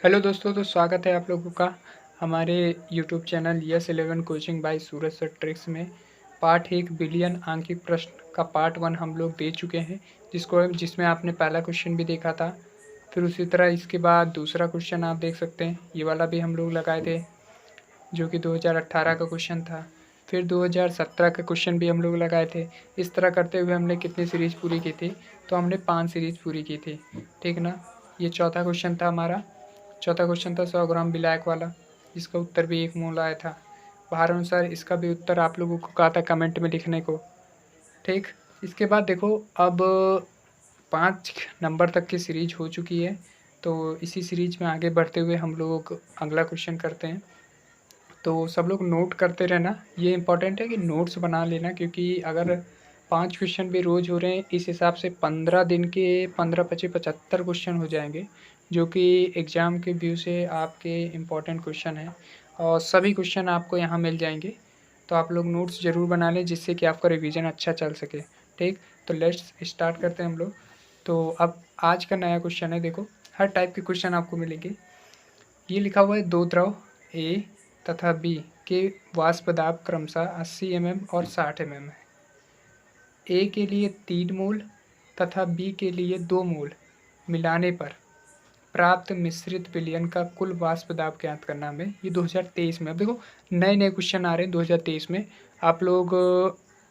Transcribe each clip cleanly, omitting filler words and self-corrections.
Hello दोस्तों, तो स्वागत है आप लोगों का हमारे YouTube channel yes 11 coaching bye सूरज सर ट्रिक्स में। पार्ट 1 बिलियन आंकिक प्रश्न का पार्ट 1 हम लोग दे चुके हैं, जिसमें आपने पहला क्वेश्चन भी देखा था। फिर उसी तरह इसके बाद दूसरा क्वेश्चन आप देख सकते हैं, ये वाला भी हम लोग लगाए थे जो कि 2018 का क्वेश्चन था। फिर 2017 का क्वेश्चन भी हम लोग लगाए थे। इस तरह करते हुए हमने कितनी सीरीज़ पूरी की थी? तो हमने 5 सीरीज़ पूरी की थी, ठीक ना। ये चौथा क्वेश्चन था हमारा। चौथा क्वेश्चन था 100 ग्राम ब्लैक वाला, जिसका उत्तर भी 1 मोल आया था। बाहर अनुसार इसका भी उत्तर आप लोगों को कहा था कमेंट में लिखने को, ठीक। इसके बाद देखो, अब 5 नंबर तक की सीरीज हो चुकी है, तो इसी सीरीज में आगे बढ़ते हुए हम लोग अगला क्वेश्चन करते हैं। तो सब लोग नोट करते रहना, ये इम्पोर्टेंट है कि नोट्स बना लेना, क्योंकि अगर 5 क्वेश्चन भी रोज़ हो रहे हैं, इस हिसाब से 15 दिन के 15 पच्चीस 75 क्वेश्चन हो जाएंगे, जो कि एग्ज़ाम के व्यू से आपके इम्पोर्टेंट क्वेश्चन हैं और सभी क्वेश्चन आपको यहाँ मिल जाएंगे। तो आप लोग नोट्स ज़रूर बना लें, जिससे कि आपका रिवीजन अच्छा चल सके, ठीक। तो लेट्स स्टार्ट करते हैं हम लोग। तो अब आज का नया क्वेश्चन है, देखो हर टाइप के क्वेश्चन आपको मिलेंगे। ये लिखा हुआ है, दो द्रव ए तथा बी के वाष्प दाब क्रमशः 80 और 60 है। ए के लिए 3 मोल तथा बी के लिए 2 मोल मिलाने पर प्राप्त मिश्रित विलयन का कुल वाष्प दाब ज्ञात करना हमें। ये 2023 में, अब देखो नए नए क्वेश्चन आ रहे हैं 2023 में। आप लोग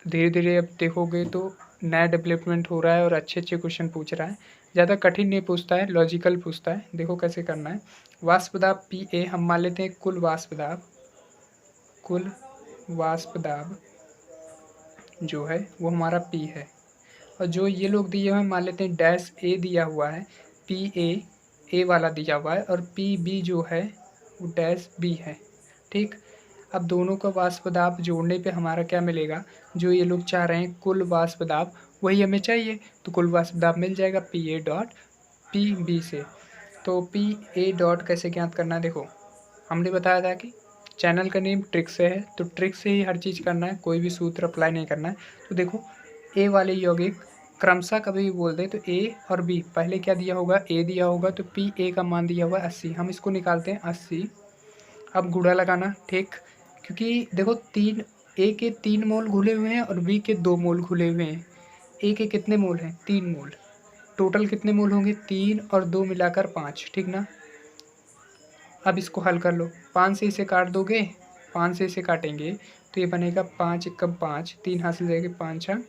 धीरे धीरे अब देखोगे तो नया डेवलपमेंट हो रहा है और अच्छे अच्छे क्वेश्चन पूछ रहा है। ज़्यादा कठिन नहीं पूछता है, लॉजिकल पूछता है। देखो कैसे करना है। वाष्प दाब पी ए हम मान लेते हैं, कुल वाष्प दाब जो है वो हमारा पी है। और जो ये लोग दिए हुए हैं, मान लेते हैं डैश ए दिया हुआ है, पी ए वाला दिया हुआ है, और पी बी जो है वो डैश बी है, ठीक। अब दोनों का वाष्प दाब जोड़ने पे हमारा क्या मिलेगा? जो ये लोग चाह रहे हैं कुल वाष्प दाब, वही हमें चाहिए, तो कुल वाष्प दाब मिल जाएगा P A dot P B से। तो पी ए डॉट कैसे ज्ञात करना है? देखो हमने बताया था कि चैनल का नेम ट्रिक से है, तो ट्रिक से ही हर चीज़ करना है, कोई भी सूत्र अप्लाई नहीं करना है। तो देखो ए वाले यौगिक क्रमशः कभी भी बोल दे तो ए और बी, पहले क्या दिया होगा? ए दिया होगा, तो पी ए का मान दिया हुआ 80, हम इसको निकालते हैं 80। अब गुणा लगाना, ठीक, क्योंकि देखो ए के 3 मोल घुले हुए हैं और बी के 2 मोल घुले हुए हैं। ए के कितने मोल हैं? 3 मोल। टोटल कितने मोल होंगे? 3 और 2 मिलाकर 5, ठीक ना। अब इसको हल कर लो, 5 से इसे काट दोगे, 5 से इसे काटेंगे तो ये बनेगा 5 एकम 5, 3 हाथ से जाएगी 5 छः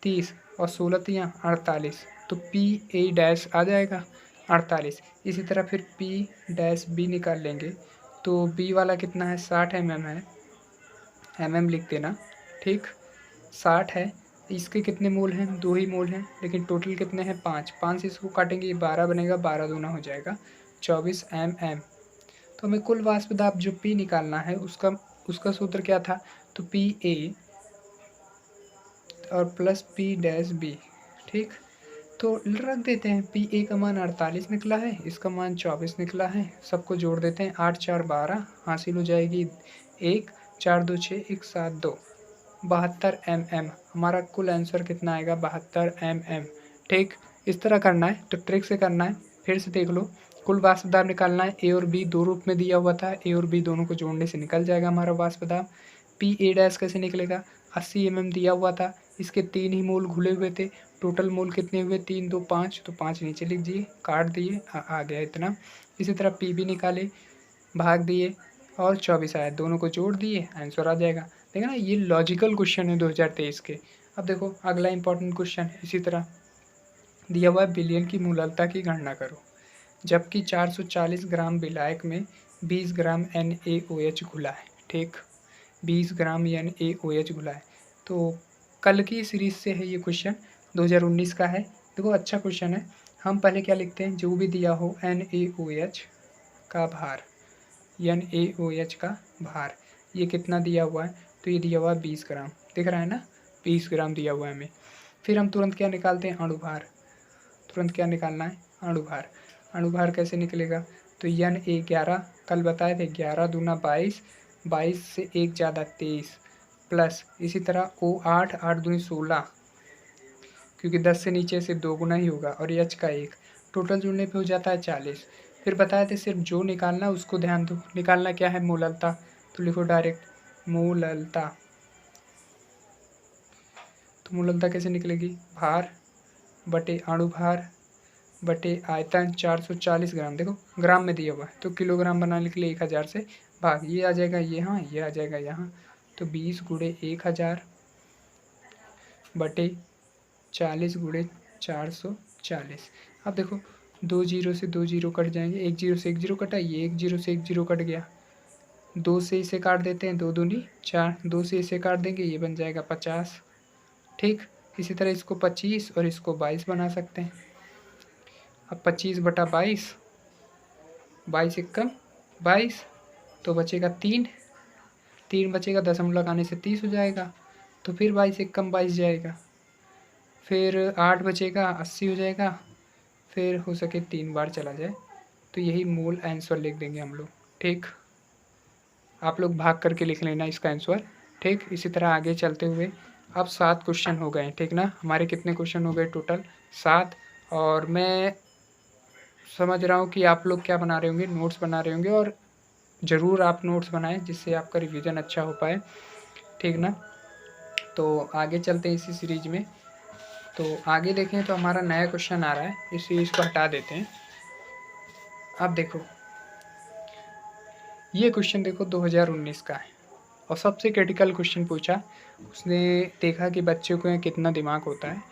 30 और 16 तियाँ 48। तो पी ए डैश आ जाएगा 48। इसी तरह फिर पी डैश बी निकाल लेंगे, तो बी वाला कितना है? 60 है, लिख देना, ठीक। 60 है, इसके कितने मोल हैं? 2 ही मोल हैं, लेकिन टोटल कितने हैं? 5। 5 से इसको काटेंगे, ये 12 बनेगा, 12 दूना हो जाएगा 24 तो हमें कुल वाष्प दाब जो P निकालना है, उसका सूत्र क्या था? तो पी ए और प्लस पी डैश बी, ठीक। तो रख देते हैं, पी ए का मान 48 निकला है, इसका मान 24 निकला है, सबको जोड़ देते हैं, 8 4 12 हासिल हो जाएगी 1, 4 2 6 1 7 2 72 हमारा कुल आंसर कितना आएगा? 72 ठीक। इस तरह करना है, तो ट्रिक से करना है। फिर से देख लो, कुल वाष्प दाब निकालना है। ए और बी दो रूप में दिया हुआ था, ए और बी दोनों को जोड़ने से निकल जाएगा हमारा वाष्प दाब। पी ए डैश कैसे निकलेगा? 80 दिया हुआ था, इसके 3 ही मोल घुले हुए थे, टोटल मोल कितने हुए? 3 2 5, तो 5 नीचे लिख दिए, काट दिए, आ गया इतना। इसी तरह पी बी निकाले, भाग दिए और 24 आया, दोनों को जोड़ दिए, आंसर आ जाएगा। देखा ना, ये लॉजिकल क्वेश्चन है 2023 के। अब देखो अगला इंपॉर्टेंट क्वेश्चन इसी तरह दिया हुआ है, बिलियन की मूललता की गणना करो। जबकि 440 ग्राम विलायक में 20 ग्राम NaOH घुला है, ठीक, 20 ग्राम NaOH घुला है। तो कल की सीरीज से है ये क्वेश्चन, 2019 का है। देखो अच्छा क्वेश्चन है। हम पहले क्या लिखते हैं? जो भी दिया हो NaOH का भार, NaOH का भार, ये कितना दिया हुआ है? तो ये दिया हुआ है 20 ग्राम, दिख रहा है ना, 20 ग्राम दिया हुआ है हमें। फिर हम तुरंत क्या निकालते हैं? अणुभार। तुरंत क्या निकालना है? अणुभार। अणुभार कैसे निकलेगा? तो Na11 कल बताए थे, 11 दूना 22, 22 से 1 ज़्यादा 23, प्लस इसी तरह O8, 8 दूनी 16, क्योंकि 10 से नीचे से 2 गुना ही होगा, और H का 1, टोटल जुड़ने पे हो जाता है 40। फिर बताए थे सिर्फ जो निकालना उसको ध्यान दो। निकालना क्या है? मूललता। तो लिखो डायरेक्ट मूललता। तो मूललता कैसे निकलेगी? भार बटे अणुभार बटे आयतन 440 ग्राम। देखो ग्राम में दिया हुआ है तो किलोग्राम बनाने के लिए 1000 से भाग, ये आ जाएगा यहाँ, ये आ जाएगा यहाँ। तो 20 गुणे 1000 बटे 40 गुणे 440। अब देखो 2 जीरो से 2 जीरो कट जाएंगे, 1 जीरो से 1 जीरो कटा, ये 1 जीरो से 1 जीरो कट गया। 2 से इसे काट देते हैं, 2 दूनी 4, 2 से इसे काट देंगे, ये बन जाएगा 50। ठीक, इसी तरह इसको 25 और इसको 22 बना सकते हैं। अब 25 बटा 22, 22 एकम 22, तो बचेगा 3, 3 बचेगा, दशमलव लगाने से 30 हो जाएगा। तो फिर 22 एकम 22 जाएगा, फिर 8 बचेगा, 80 हो जाएगा, फिर हो सके 3 बार चला जाए। तो यही मूल आंसर लिख देंगे हम लोग। ठीक, आप लोग भाग करके लिख लेना इसका आंसर। ठीक, इसी तरह आगे चलते हुए अब 7 क्वेश्चन हो गए। ठीक ना, हमारे कितने क्वेश्चन हो गए टोटल? 7। और मैं समझ रहा हूँ कि आप लोग क्या बना रहे होंगे? नोट्स बना रहे होंगे, और ज़रूर आप नोट्स बनाएं जिससे आपका रिवीजन अच्छा हो पाए। ठीक ना, तो आगे चलते हैं इसी सीरीज में। तो आगे देखें तो हमारा नया क्वेश्चन आ रहा है, इस सीरीज को हटा देते हैं। अब देखो ये क्वेश्चन देखो 2019 का है, और सबसे क्रिटिकल क्वेश्चन पूछा। उसने देखा कि बच्चों को कितना दिमाग होता है,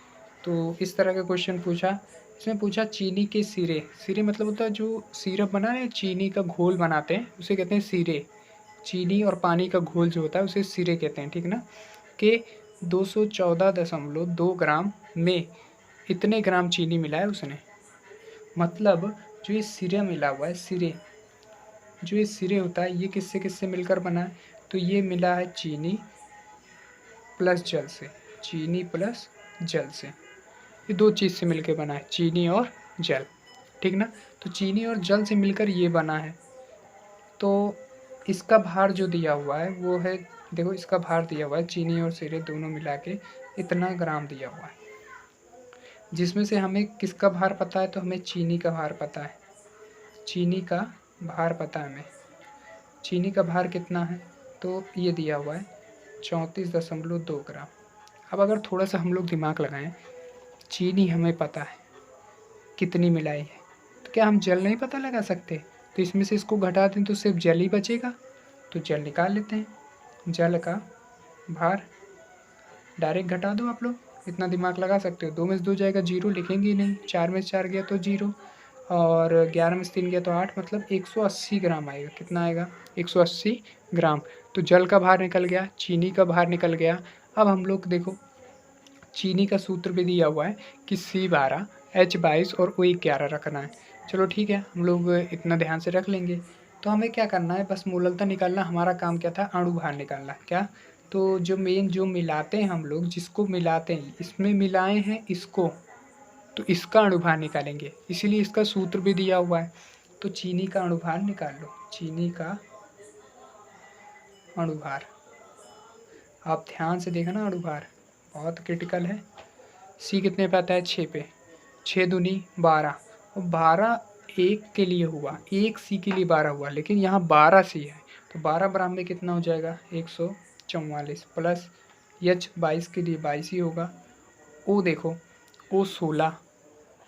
तो इस तरह का क्वेश्चन पूछा। इसमें पूछा चीनी के सिरे, सिरे मतलब होता है जो सिरप बना है, चीनी का घोल बनाते हैं उसे कहते हैं सिरे। चीनी और पानी का घोल जो होता है उसे सिरे कहते हैं। ठीक ना, कि 214.2 ग्राम में इतने ग्राम चीनी मिला है उसने। मतलब जो ये सिरे मिला हुआ है, सिरे, जो ये सिरे होता है ये किससे किससे मिलकर बना है? तो ये मिला है चीनी प्लस जल से, चीनी प्लस जल से, ये दो चीज़ से मिलकर बना है, चीनी और जल। ठीक ना, तो चीनी और जल से मिलकर ये बना है। तो इसका भार जो दिया हुआ है वो है, देखो इसका भार दिया हुआ है, चीनी और सिरे दोनों मिला के इतना ग्राम दिया हुआ है। जिसमें से हमें किसका भार पता है? तो हमें चीनी का भार पता है, चीनी का भार पता है हमें। चीनी का भार कितना है? तो ये दिया हुआ है 34.2 ग्राम। अब अगर थोड़ा सा हम लोग दिमाग लगाएं, चीनी हमें पता है कितनी मिलाई है, तो क्या हम जल नहीं पता लगा सकते? तो इसमें से इसको घटा दें तो सिर्फ जल ही बचेगा, तो जल निकाल लेते हैं। जल का भार डायरेक्ट घटा दो, आप लोग इतना दिमाग लगा सकते हो। 2 में से 2 जाएगा, 0 लिखेंगे ही नहीं। 4 में से 4 गया तो 0, और 11 में से 3 गया तो 8, मतलब 180 ग्राम आएगा। कितना आएगा? 180 ग्राम। तो जल का भार निकल गया, चीनी का भार निकल गया। अब हम लोग देखो चीनी का सूत्र भी दिया हुआ है कि C12 H22 और O11 रखना है। चलो ठीक है, हम लोग इतना ध्यान से रख लेंगे। तो हमें क्या करना है? बस मूललता निकालना। हमारा काम क्या था? अणुभार निकालना। क्या? तो जो मेन जो मिलाते हैं हम लोग, जिसको मिलाते हैं, इसमें मिलाए हैं इसको, तो इसका अणुभार निकालेंगे, इसीलिए इसका सूत्र भी दिया हुआ है। तो चीनी का अणुभार निकाल लो, चीनी का अणुभार। आप ध्यान से देखना, अणुभार बहुत क्रिटिकल है। सी कितने पे आता है? 6 पे। 6 दूनी 12, और 12 एक के लिए हुआ, एक सी के लिए 12 हुआ, लेकिन यहाँ 12 सी है, तो 12 ग्राम में कितना हो जाएगा? 144 प्लस H 22 के लिए 22 ही होगा। ओ देखो, ओ 16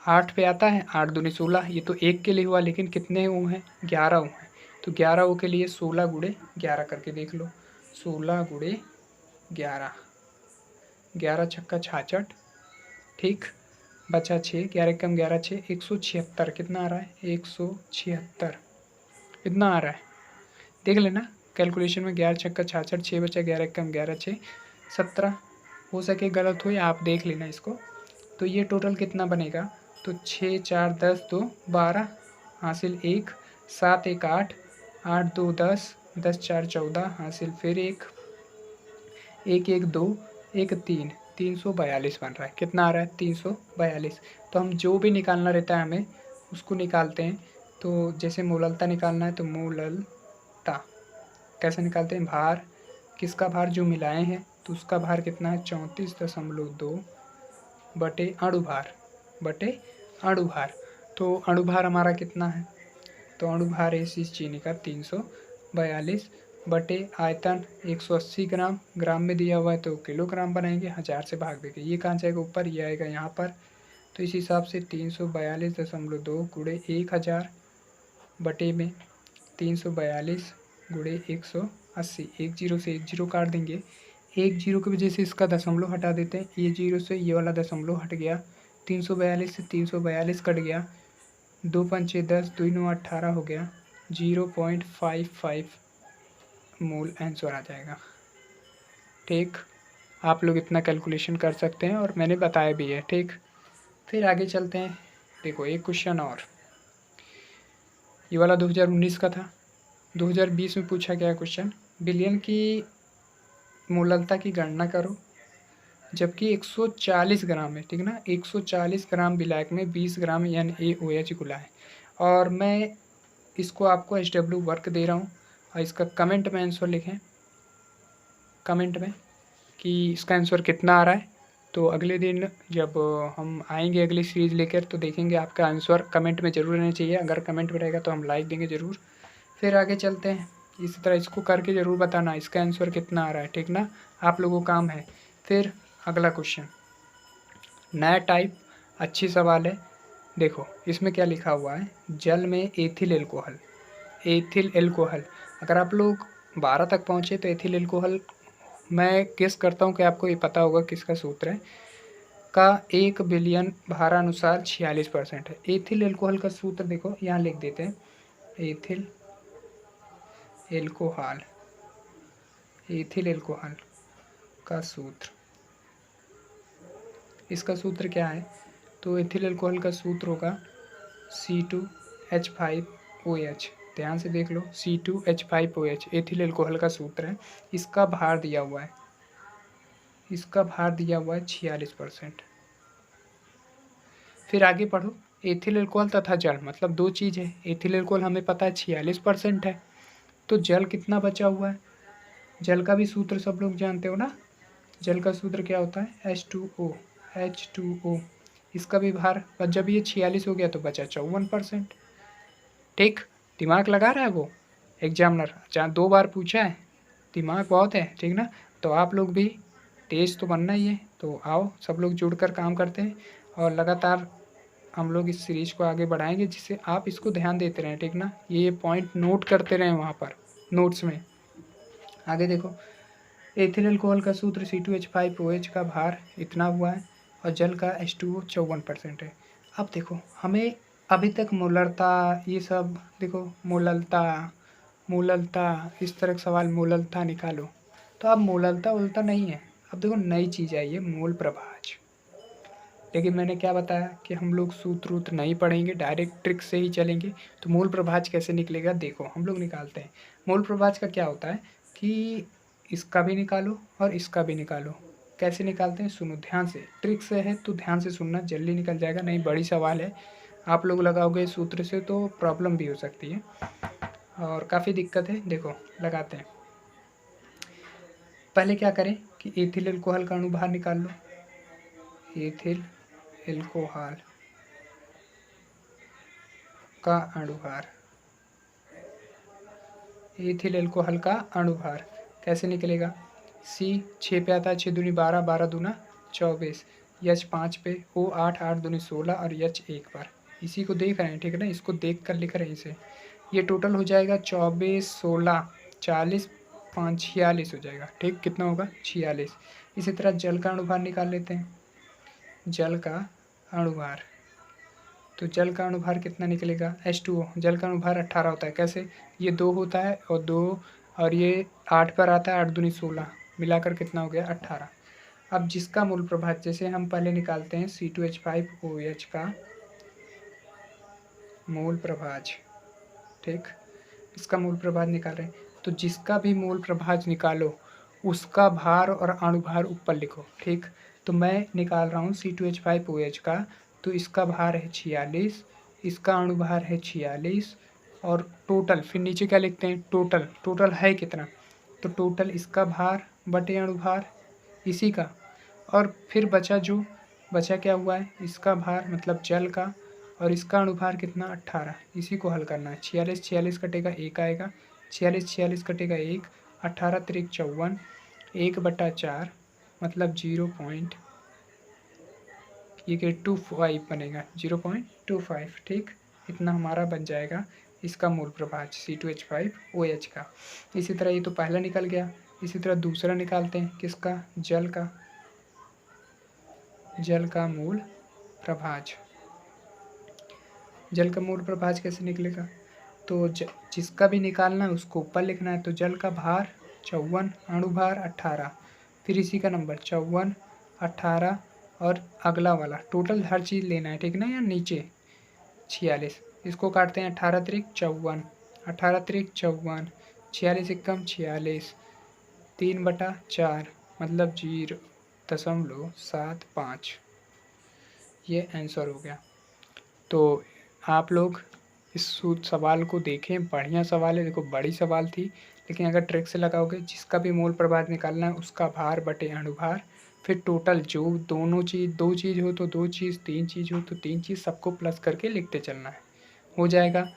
8 पे आता है, 8 दूनी 16, ये तो एक के लिए हुआ, लेकिन कितने ओ हैं? 11 ओ हैं। तो 11 ओ के लिए 16 गुणे 11 करके देख लो, 16 गुणे 11, 11 छक्का 66। ठीक, बचा 6, 11 कम 11 6, 176। कितना आ रहा है? 176 कितना आ रहा है? देख लेना कैलकुलेशन में, 11 छक्का 66, 6 बचा, 11 कम 11 6, 17। हो सके गलत हो, या आप देख लेना इसको। तो ये टोटल कितना बनेगा? तो 6 4 10 2 12 हासिल 1, 7 1 8, 8 2 10, 10 4 14 हासिल फिर 1, 1 1 2 1 3, 342 बन रहा है। कितना आ रहा है? 342। तो हम जो भी निकालना रहता है हमें उसको निकालते हैं। तो जैसे मूललता निकालना है तो मूललता कैसे निकालते हैं? भार, किसका भार? जो मिलाए हैं, तो उसका भार कितना है? 34.2 बटे अणुभार, बटे अणुभार। तो अणुभार हमारा कितना है? तो अणुभार है इस चीनी का 342 बटे आयतन 180 ग्राम, ग्राम में दिया हुआ है तो किलोग्राम बनाएंगे, 1000 से भाग देंगे। ये कहाँ जाएगा ऊपर, ये आएगा यहाँ पर। तो इस हिसाब से 342.2 गुणे 1000 बटे में 342 गुणे 180, एक जीरो से एक जीरो काट देंगे। एक जीरो की वजह से इसका दशमलव हटा देते हैं, ये जीरो से ये वाला दशमलव हट गया, 342 से 342 कट गया, 2 पंचे 10, 2 9 18 हो गया, 0.55 मोल आंसर आ जाएगा। ठीक, आप लोग इतना कैलकुलेशन कर सकते हैं और मैंने बताया भी है। ठीक, फिर आगे चलते हैं। देखो एक क्वेश्चन और, ये वाला 2019 का था। 2020 में पूछा गया क्वेश्चन, बिलियन की मोललता की गणना करो जबकि 140 ग्राम है, ठीक ना, 140 ग्राम विलायक में 20 ग्राम NaOH घुला है। और मैं इसको आपको HW वर्क दे रहा हूँ और इसका कमेंट में आंसर लिखें, कमेंट में कि इसका आंसर कितना आ रहा है। तो अगले दिन जब हम आएंगे अगली सीरीज़ लेकर तो देखेंगे आपका आंसर कमेंट में ज़रूर रहना चाहिए। अगर कमेंट में रहेगा तो हम लाइक देंगे ज़रूर। फिर आगे चलते हैं, इसी तरह इसको करके ज़रूर बताना इसका आंसर कितना आ रहा है, ठीक ना, आप लोगों को काम है। फिर अगला क्वेश्चन, नया टाइप, अच्छी सवाल है। देखो इसमें क्या लिखा हुआ है, जल में एथिल एल्कोहल, एथिल एल्कोहल। अगर आप लोग 12 तक पहुँचे तो एथिल एल्कोहल, मैं गेस करता हूँ कि आपको ये पता होगा किसका सूत्र है, का 1 बिलियन भारानुसार 46% है। एथिल एल्कोहल का सूत्र देखो यहाँ लिख देते हैं, एथिल एल्कोहल, एथिल एल्कोहल का सूत्र, इसका सूत्र क्या है, तो एथिल एल्कोहल का सूत्र होगा C2H5OH। ध्यान से देख लो, C2H5OH एथिल एल्कोहल का सूत्र है। इसका भार दिया हुआ है, इसका भार दिया हुआ है 46%। फिर आगे पढ़ो, एथिल एल्कोहल तथा जल, मतलब दो चीज़ है। एथिल एल्कोहल हमें पता है 46% है, तो जल कितना बचा हुआ है। जल का भी सूत्र सब लोग जानते हो ना, जल का सूत्र क्या होता है, H2O, H2O। इसका भी भार, जब ये 46 हो गया तो बचा 54%। ठीक, दिमाग लगा रहा है वो एग्जामिनर, जहाँ 2 बार पूछा है, दिमाग बहुत है, ठीक ना। तो आप लोग भी तेज तो बनना ही है। तो आओ सब लोग जुड़कर काम करते हैं और लगातार हम लोग इस सीरीज को आगे बढ़ाएंगे, जिससे आप इसको ध्यान देते रहें, ठीक ना, ये पॉइंट नोट करते रहें वहाँ पर नोट्स में। आगे देखो, एथिल अल्कोहल का सूत्र C2H5OH का भार इतना हुआ है और जल का H2O 54% है। अब देखो हमें अभी तक मोलरता, ये सब देखो, मोललता, मोललता, इस तरह का सवाल, मोललता निकालो, तो अब मोललता उलता नहीं है। अब देखो नई चीज़ आई है, मोल प्रभाज। लेकिन मैंने क्या बताया कि हम लोग सूत्र उत्र नहीं पढ़ेंगे, डायरेक्ट ट्रिक से ही चलेंगे। तो मूल प्रभाज कैसे निकलेगा, देखो हम लोग निकालते हैं। मूल प्रभाज का क्या होता है कि इसका भी निकालो और इसका भी निकालो। कैसे निकालते हैं, सुनो ध्यान से, ट्रिक से है तो ध्यान से सुनना, जल्दी निकल जाएगा। नहीं, बड़ी सवाल है, आप लोग लगाओगे सूत्र से तो प्रॉब्लम भी हो सकती है और काफ़ी दिक्कत है। देखो लगाते हैं, पहले क्या करें कि एथिल एल्कोहल का अणु बाहर निकाल लो, एथिल एल्कोहल का अणुभार, एथिल एल्कोहल का अणुभार कैसे निकलेगा, C 6 पे आता है, 6 दूनी 12, 12 दूना 24, H 5 पे, O 8, 8 दूनी 16 और H 1 पर। इसी को देख रहे हैं, ठीक है ना, इसको देख कर लिख रहे हैं इसे। ये टोटल हो जाएगा 24, 16, 40, 5, 46 हो जाएगा। ठीक, कितना होगा, 46। इसी तरह जल का अणुभार निकाल लेते हैं, जल का अणुभार, तो जल का अणुभार कितना निकलेगा, H2O। जल का अणुभार 18 होता है, कैसे, ये 2 होता है और 2 और ये 8 पर आता है, 8 दूनी 16, मिलाकर कितना हो गया, 18। अब जिसका मूल प्रभाज, जैसे हम पहले निकालते हैं C2H5OH का मूल प्रभाज, ठीक, इसका मूल प्रभाज निकाल रहे हैं, तो जिसका भी मूल प्रभाज निकालो उसका भार और अणुभार ऊपर लिखो। ठीक, तो मैं निकाल रहा हूँ C2H5OH का, तो इसका भार है 46, इसका अणुभार है 46 और टोटल, फिर नीचे क्या लिखते हैं, टोटल, टोटल है कितना, तो टोटल इसका भार बटे अणुभार इसी का, और फिर बचा जो बचा क्या हुआ है, इसका भार मतलब जल का और इसका अनुभार कितना 18, इसी को हल करना है। 46 46 कटेगा 1 आएगा, 46 46 कटेगा 1, 18 तिरिक 54, 1/4 मतलब 0.25 बनेगा, 0.25। ठीक, इतना हमारा बन जाएगा इसका मूल प्रभाज C2H5OH का। इसी तरह ये तो पहला निकल गया। इसी तरह दूसरा निकालते हैं, किसका, जल का। जल का मूल प्रभाज, जल का मूल प्रभाज कैसे निकलेगा, तो जिसका भी निकालना है उसको ऊपर लिखना है। तो जल का भार 54, अणुभार 18, फिर इसी का नंबर 54, 18 और अगला वाला टोटल हर चीज़ लेना है, ठीक ना, या नीचे 46। इसको काटते हैं 18 तिरिक 54, 18 तिरिक 54, 46 एकम 46, 3/4 मतलब 0.75। ये आंसर हो गया। तो आप लोग इस सवाल को देखें, बढ़िया सवाल है। देखो बड़ी सवाल थी, लेकिन अगर ट्रिक से लगाओगे, जिसका भी मूल प्रभाज निकालना है उसका भार बटे अणुभार, फिर टोटल जो दोनों चीज़, 2 चीज़ हो तो 2 चीज़, 3 चीज़ हो तो 3 चीज़, सबको प्लस करके लिखते चलना है, हो जाएगा।